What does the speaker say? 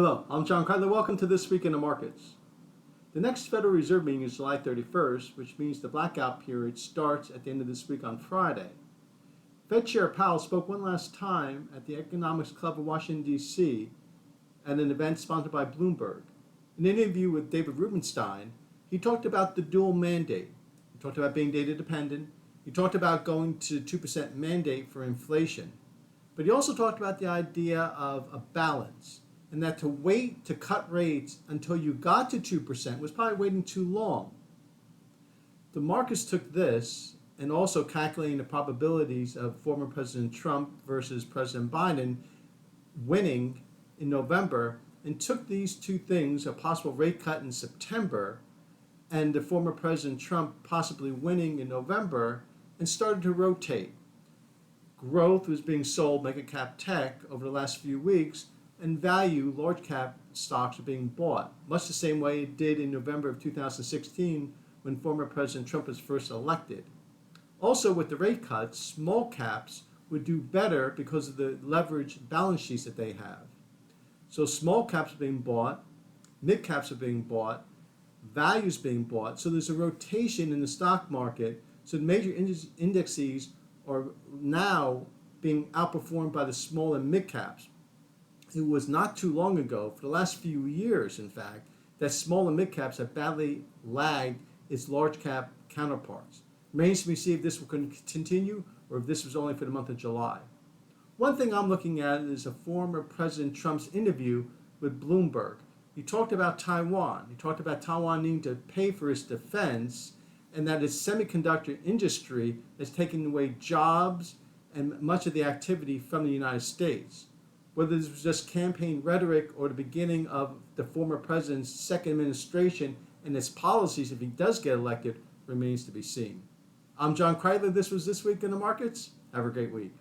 Hello, I'm John Kreidler. Welcome to This Week in the Markets. The next Federal Reserve meeting is July 31st, which means the blackout period starts at the end of this week on Friday. Fed Chair Powell spoke one last time at the Economics Club of Washington, D.C. at an event sponsored by Bloomberg. In an interview with David Rubenstein, he talked about the dual mandate. He talked about being data dependent. He talked about going to 2% mandate for inflation. But he also talked about the idea of a balance, and that to wait to cut rates until you got to 2% was probably waiting too long. The markets took this, and also calculating the probabilities of former President Trump versus President Biden winning in November, and took these two things, a possible rate cut in September and the former President Trump possibly winning in November, and started to rotate. Growth was being sold, mega cap tech, over the last few weeks, and value, large cap stocks are being bought, much the same way it did in November of 2016 when former President Trump was first elected. Also, with the rate cuts, small caps would do better because of the leveraged balance sheets that they have. So small caps are being bought, mid caps are being bought, values being bought. So there's a rotation in the stock market. So the major indexes are now being outperformed by the small and mid caps. It was not too long ago, for the last few years in fact, that small and mid caps have badly lagged its large cap counterparts. Remains to be seen if this will continue or if this was only for the month of July. One thing I'm looking at is a former President Trump's interview with Bloomberg. He talked about Taiwan. He talked about Taiwan needing to pay for its defense, and that its semiconductor industry has taken away jobs and much of the activity from the United States. Whether this was just campaign rhetoric or the beginning of the former president's second administration and its policies, if he does get elected, remains to be seen. I'm John Kreidler. This was This Week in the Markets. Have a great week.